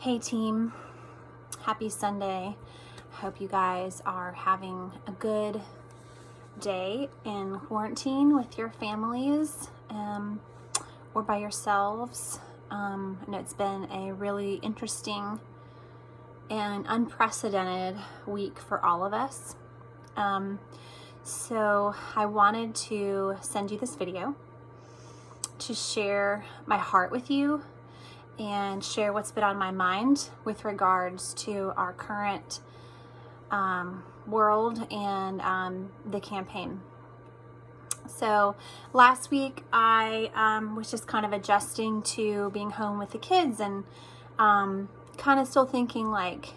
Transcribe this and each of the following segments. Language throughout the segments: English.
Hey team, happy Sunday. Hope you guys are having a good day in quarantine with your families or by yourselves. I know it's been a really interesting and unprecedented week for all of us. So I wanted to send you this video to share my heart with you and share what's been on my mind with regards to our current world and the campaign. So last week I was just kind of adjusting to being home with the kids and kind of still thinking like,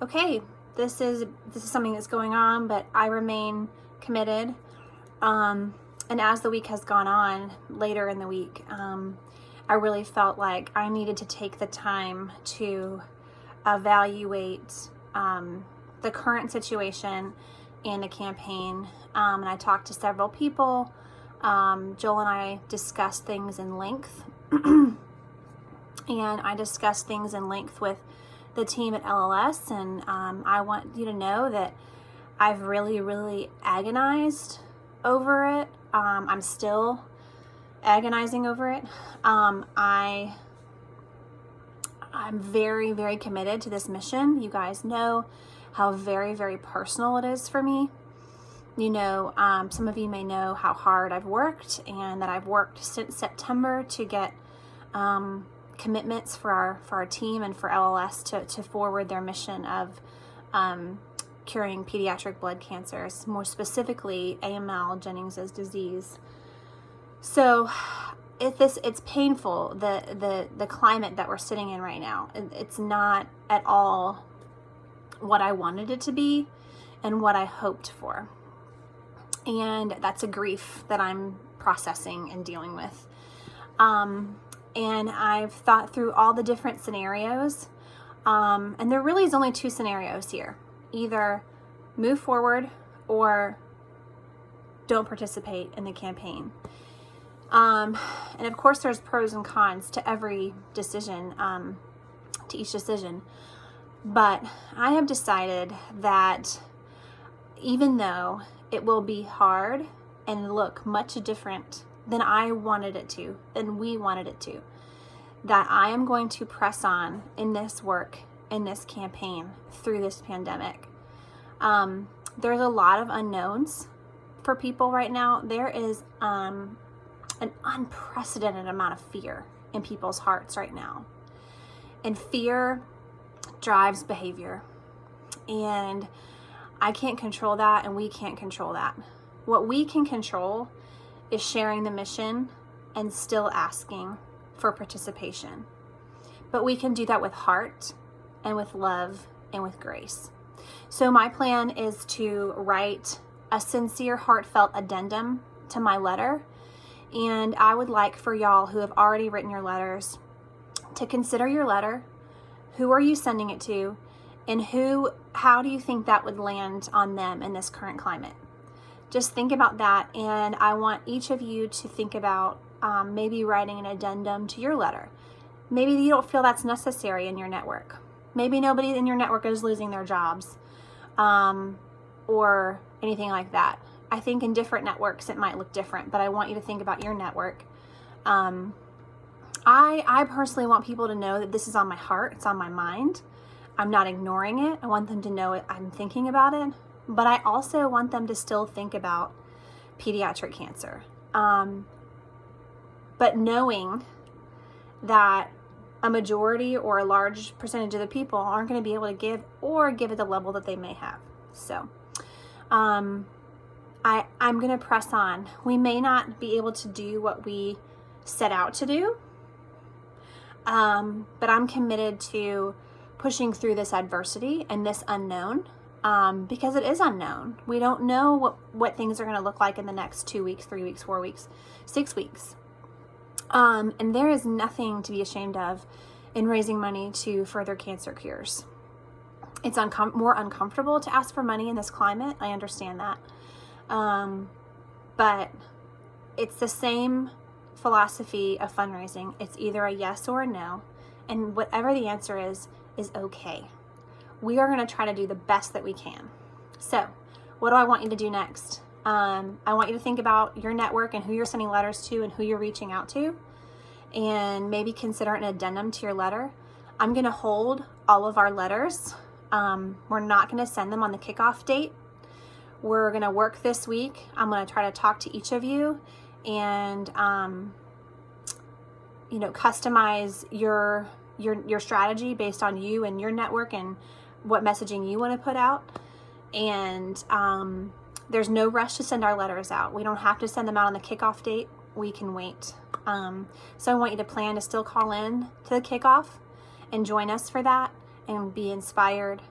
okay, this is something that's going on, but I remain committed. And as the week has gone on, later in the week, I really felt like I needed to take the time to evaluate the current situation and the campaign. And I talked to several people. Joel and I discussed things in length. And I discussed things in length with the team at LLS. And I want you to know that I've really agonized over it. I'm still agonizing over it. I'm very committed to this mission. You guys know how very personal it is for me. You know, some of you may know how hard I've worked and that I've worked since September to get commitments for our team and for LLS to forward their mission of curing pediatric blood cancers, more specifically AML, Jennings's disease. So it's painful, the climate that we're sitting in right now. It's not at all what I wanted it to be and what I hoped for. And that's a grief that I'm processing and dealing with. And I've thought through all the different scenarios. And there really is only two scenarios here. Either move forward or don't participate in the campaign. And of course there's pros and cons to every decision, to each decision. But I have decided that even though it will be hard and look much different than I wanted it to, than we wanted it to, that I am going to press on in this work, in this campaign, through this pandemic. There's a lot of unknowns for people right now. There is an unprecedented amount of fear in people's hearts right now. And fear drives behavior. And I can't control that, and we can't control that. What we can control is sharing the mission and still asking for participation. But we can do that with heart and with love and with grace. So my plan is to write a sincere, heartfelt addendum to my letter. And I would like for y'all who have already written your letters to consider your letter. Who are you sending it to? And how do you think that would land on them in this current climate? Just think about that. And I want each of you to think about maybe writing an addendum to your letter. Maybe you don't feel that's necessary in your network. Maybe nobody in your network is losing their jobs or anything like that. I think in different networks it might look different, but I want you to think about your network. I personally want people to know that this is on my heart, it's on my mind. I'm not ignoring it. I want them to know I'm thinking about it, but I also want them to still think about pediatric cancer. But knowing that a majority or a large percentage of the people aren't going to be able to give at the level that they may have. So, I'm going to press on. We may not be able to do what we set out to do, but I'm committed to pushing through this adversity and this unknown, because it is unknown. We don't know what things are going to look like in the next 2 weeks, 3 weeks, 4 weeks, 6 weeks. And there is nothing to be ashamed of in raising money to further cancer cures. It's more uncomfortable to ask for money in this climate. I understand that. But it's the same philosophy of fundraising. It's either a yes or a no. And whatever the answer is, is okay. We are going to try to do the best that we can. So what do I want you to do next? I want you to think about your network and who you're sending letters to and who you're reaching out to, and maybe consider an addendum to your letter. I'm going to hold all of our letters. We're not going to send them on the kickoff date. We're going to work this week. I'm going to try to talk to each of you and, customize your strategy based on you and your network and what messaging you want to put out. And there's no rush to send our letters out. We don't have to send them out on the kickoff date. We can wait. So I want you to plan to still call in to the kickoff and join us for that and be inspired,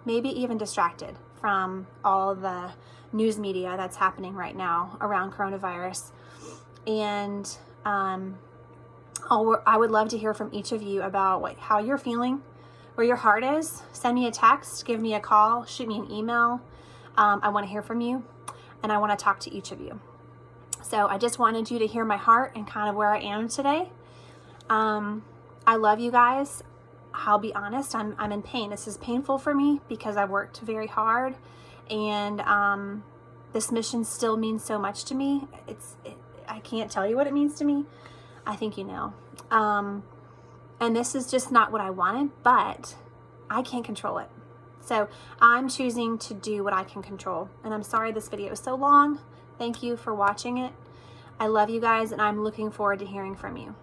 maybe even distracted from all the news media that's happening right now around coronavirus. And I would love to hear from each of you about how you're feeling, where your heart is. Send me a text, give me a call, shoot me an email. I want to hear from you, and I want to talk to each of you. So I just wanted you to hear my heart and kind of where I am today. I love you guys. I'll be honest, I'm in pain. This is painful for me because I worked very hard, and this mission still means so much to me. I can't tell you what it means to me. I think you know. And this is just not what I wanted, but I can't control it. So I'm choosing to do what I can control. And I'm sorry this video is so long. Thank you for watching it. I love you guys, and I'm looking forward to hearing from you.